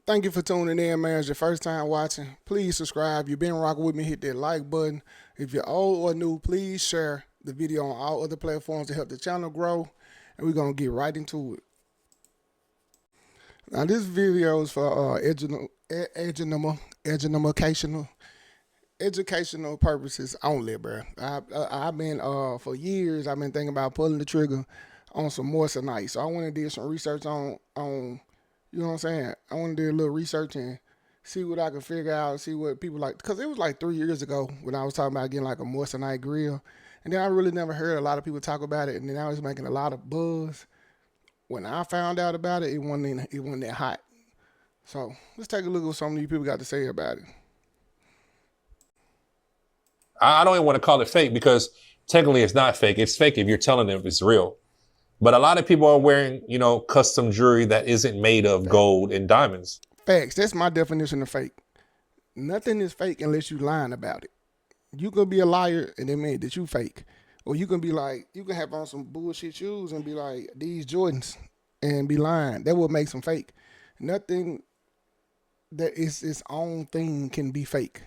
Thank you for tuning in, man. It's your first time watching. Please subscribe. You've been rocking with me, hit that like button. If you're old or new, please share the video on all other platforms to help the channel grow. And we're going to get right into it. Now, this video is for educational purposes only, bro. I've been, for years, I've been thinking about pulling the trigger on some Miossinate. So I want to do some research on you know what I'm saying? I want to do a little research and see what I can figure out, see what people like. Because it was like 3 years ago when I was talking about getting like a Miossinate grill. And then I really never heard a lot of people talk about it. And then I was making a lot of buzz. When I found out about it, it wasn't that hot. So let's take a look at what some of these people got to say about it. I don't even want to call it fake because technically it's not fake. It's fake if you're telling them it's real. But a lot of people are wearing, custom jewelry that isn't made of gold and diamonds. Facts. That's my definition of fake. Nothing is fake unless you lying about it. You can be a liar and it means that you fake. Or you can be like, you can have on some bullshit shoes and be like, these Jordans, and be lying. That what makes them fake. Nothing that is its own thing can be fake.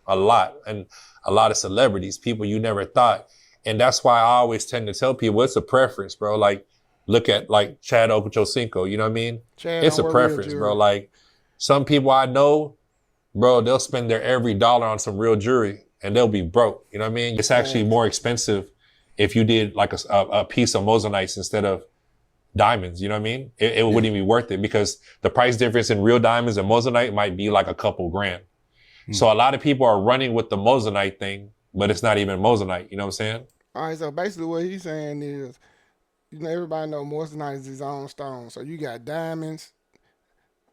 A lot. And a lot of celebrities, people you never thought. And that's why I always tend to tell people it's a preference, bro. Like, look at like Chad Okochocinco, you know what I mean? It's a preference, bro. Like, some people I know, bro, they'll spend their every dollar on some real jewelry and they'll be broke, you know what I mean? It's actually more expensive if you did like a piece of Moissanite instead of diamonds, you know what I mean? It wouldn't even be worth it because the price difference in real diamonds and Moissanite might be like a couple grand. So a lot of people are running with the Moissanite thing, but it's not even Moissanite, you know what I'm saying? All right, so basically what he's saying is, everybody know Moissanite is his own stone. So you got diamonds,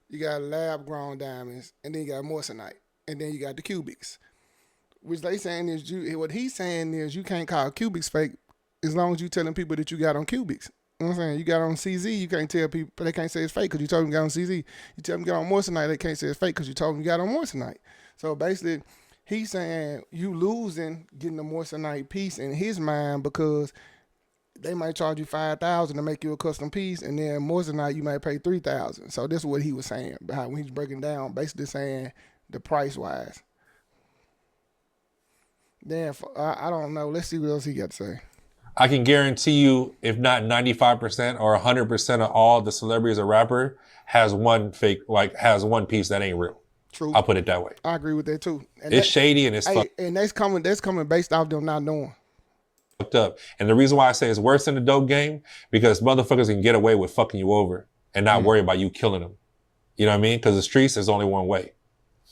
you got lab-grown diamonds, and then you got Moissanite, and then you got the cubics. Which they saying is, what he's saying is you can't call cubics fake as long as you telling people that you got on cubics. You know what I'm saying? You got on CZ, you can't tell people, they can't say it's fake because you told them you got on CZ. You tell them you got on Moissanite, they can't say it's fake because you told them you got on Moissanite. So basically, he's saying you losing getting the Moissanite piece in his mind because they might charge you $5,000 to make you a custom piece, and then Moissanite you might pay $3,000. So this is what he was saying when he's breaking down, basically saying the price wise. Then I don't know. Let's see what else he got to say. I can guarantee you, if not 95% or 100% of all the celebrities or rapper has one piece that ain't real. True. I'll put it that way. I agree with that too. And it's shady and it's fucked. And that's coming based off them not knowing. Fucked up. And the reason why I say it's worse than the dope game, because motherfuckers can get away with fucking you over and not worry about you killing them. You know what I mean? Because the streets is only one way.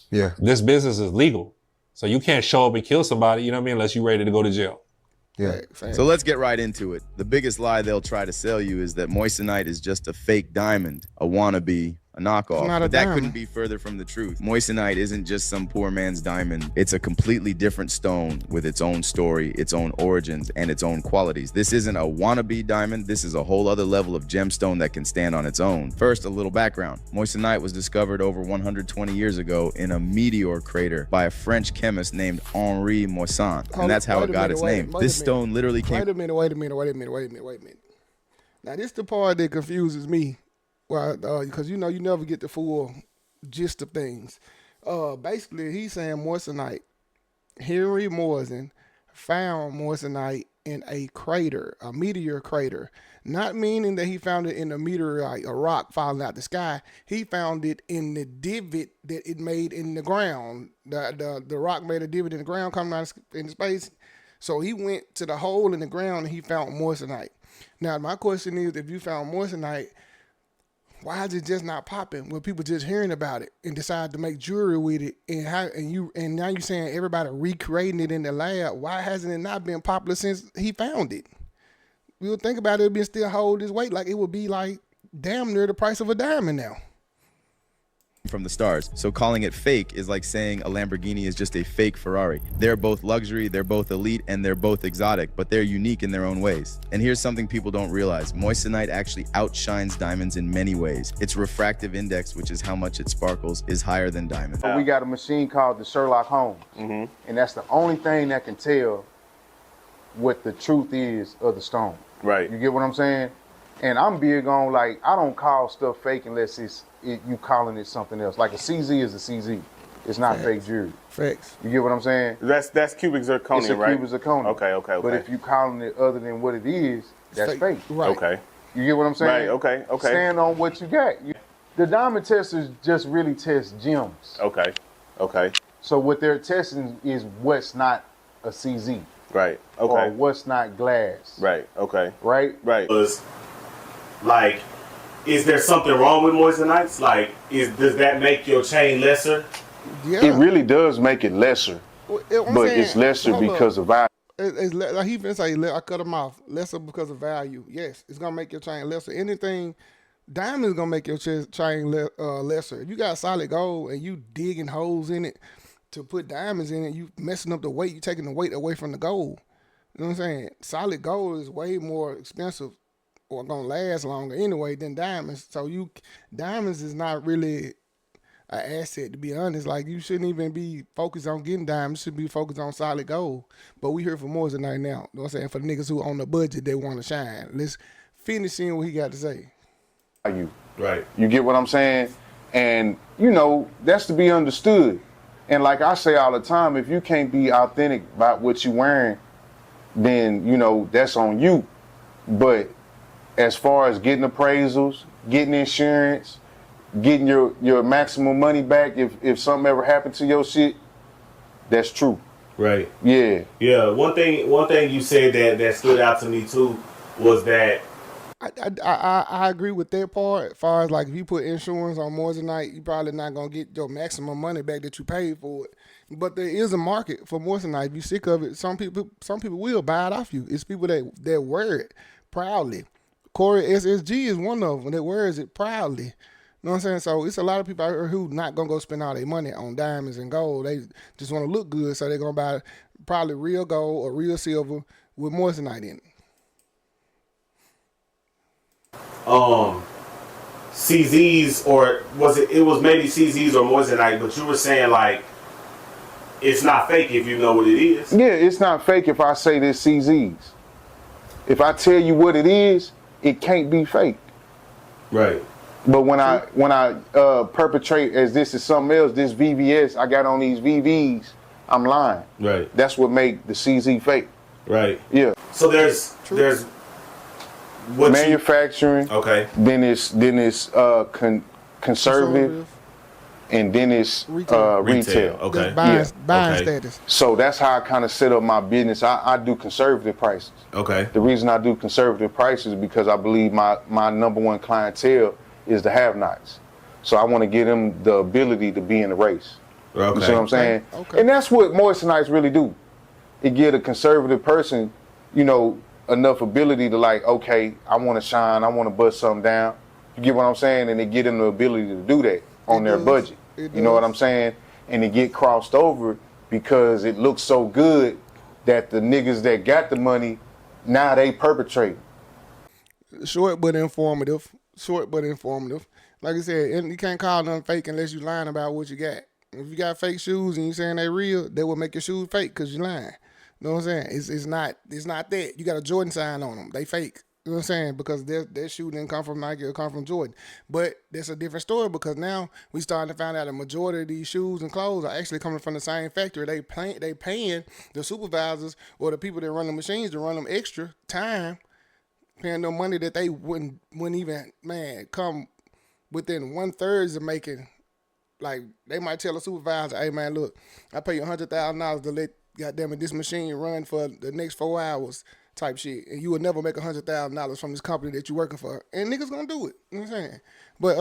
Yeah. This business is legal. So you can't show up and kill somebody, you know what I mean, unless you're ready to go to jail. Yeah. So let's get right into it. The biggest lie they'll try to sell you is that Moissanite is just a fake diamond, a wannabe, a knockoff. But that couldn't be further from the truth. Moissanite isn't just some poor man's diamond. It's a completely different stone with its own story, its own origins, and its own qualities. This isn't a wannabe diamond. This is a whole other level of gemstone that can stand on its own. First, a little background. Moissanite was discovered over 120 years ago in a meteor crater by a French chemist named Henri Moissan. And that's how it got its name. This stone literally came... Wait a minute. Now, this is the part that confuses me. Well, because you never get the full gist of things. Basically, he's saying Moissanite. Henry Moissan found Moissanite in a crater, a meteor crater. Not meaning that he found it in a meteorite, a rock falling out the sky. He found it in the divot that it made in the ground. The rock made a divot in the ground coming out in space. So he went to the hole in the ground and he found Moissanite. Now, my question is, if you found Moissanite, why is it just not popping when people just hearing about it and decide to make jewelry with it? And now you're saying everybody recreating it in the lab. Why hasn't it not been popular since he found it? We would think about it being still hold its weight, like it would be like damn near the price of a diamond now. From the stars. So calling it fake is like saying a Lamborghini is just a fake Ferrari. They're both luxury, they're both elite, and they're both exotic, but they're unique in their own ways. And here's something people don't realize. Moissanite actually outshines diamonds in many ways. Its refractive index, which is how much it sparkles, is higher than diamonds. We got a machine called the Sherlock Holmes, and that's the only thing that can tell what the truth is of the stone. Right. You get what I'm saying? And I'm big on, like, I don't call stuff fake unless you calling it something else. Like a CZ is a CZ. It's not fake jewelry. Facts. You get what I'm saying? That's cubic zirconia, it's a right? cubic zirconia. Okay. But if you calling it other than what it is, that's fake. Right. Okay. You get what I'm saying? Right, okay. Stand on what you got. The diamond testers just really test gems. Okay. So what they're testing is what's not a CZ. Right, okay. Or what's not glass. Right, okay. Right? Right. Like, is there something wrong with moissanites? Like, does that make your chain lesser? Yeah. It really does make it lesser. Well, but it's lesser because of value. Like he finna say, I cut him off. Lesser because of value. Yes, it's gonna make your chain lesser. Anything, diamond is gonna make your chain lesser. If you got solid gold and you digging holes in it to put diamonds in it, you messing up the weight. You taking the weight away from the gold. You know what I'm saying? Solid gold is way more expensive or gonna last longer anyway than diamonds. So diamonds is not really an asset, to be honest. Like, you shouldn't even be focused on getting diamonds. You should be focused on solid gold. But we here for Miossinate now. You know what I'm saying? For the niggas who on the budget, they want to shine. Let's finish seeing what he got to say. Right. You get what I'm saying? And, that's to be understood. And like I say all the time, if you can't be authentic about what you're wearing, then, that's on you. But as far as getting appraisals, getting insurance, getting your maximum money back if something ever happened to your shit, that's true. Right. Yeah. Yeah. One thing you said that stood out to me too was that I agree with that part. As far as, like, if you put insurance on Miossinate, you probably not gonna get your maximum money back that you paid for it. But there is a market for Miossinate. If you're sick of it, some people will buy it off you. It's people that wear it proudly. Corey SSG is one of them that wears it proudly. You know what I'm saying? So it's a lot of people out here who not going to go spend all their money on diamonds and gold. They just want to look good, so they're going to buy probably real gold or real silver with Miossinate in it. CZs, or it was maybe CZs or Miossinate, but you were saying, like, it's not fake if you know what it is. Yeah, it's not fake if I say this CZs. If I tell you what it is, it can't be fake. Right. But when I perpetrate as this is something else, this VVS, I got on these VVs, I'm lying. Right. That's what make the CZ fake. Right. Yeah. So there's what manufacturing. Okay. Then it's conservative, and then it's retail. Okay. That's buying status. So that's how I kind of set up my business. I do conservative prices. Okay. The reason I do conservative prices is because I believe my number one clientele is the have-nots. So I want to give them the ability to be in the race. Okay. You see what I'm saying? Okay. And that's what moissanites really do. It give a conservative person, enough ability to, like, okay, I want to shine, I want to bust something down. You get what I'm saying? And they get them the ability to do that on their budget. You know what I'm saying? And it get crossed over because it looks so good that the niggas that got the money, now they perpetrate. Short but informative. Like I said, you can't call them fake unless you lying about what you got. If you got fake shoes and you saying they real, they will make your shoes fake because you lying. You know what I'm saying? It's not that. You got a Jordan sign on them. They fake. You know what I'm saying? Because their shoe didn't come from Nike or come from Jordan. But that's a different story because now we starting to find out the majority of these shoes and clothes are actually coming from the same factory. They paying the supervisors or the people that run the machines to run them extra time, paying them money that they wouldn't even, come within 1/3 of making. Like, they might tell a supervisor, hey, man, look, I pay you $100,000 to let, goddamn it, this machine run for the next 4 hours type shit. And you will never make $100,000 from this company that you're working for. And niggas gonna do it. You know what I'm saying? But,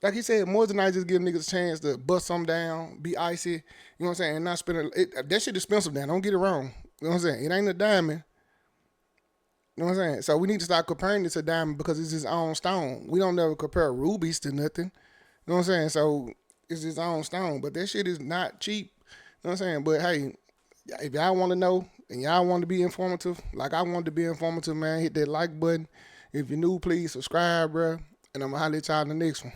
like he said, Miossinate just give niggas a chance to bust something down, be icy, you know what I'm saying, and not spend it. That shit expensive now, don't get it wrong. You know what I'm saying? It ain't a diamond. You know what I'm saying? So we need to start comparing it to diamond because it's its own stone. We don't never compare rubies to nothing. You know what I'm saying? So it's its own stone, but that shit is not cheap. You know what I'm saying? But hey, if y'all want to know and y'all want to be informative, like I wanted to be informative, man, hit that like button. If you're new, please subscribe, bro. And I'm going to holler at y'all in the next one.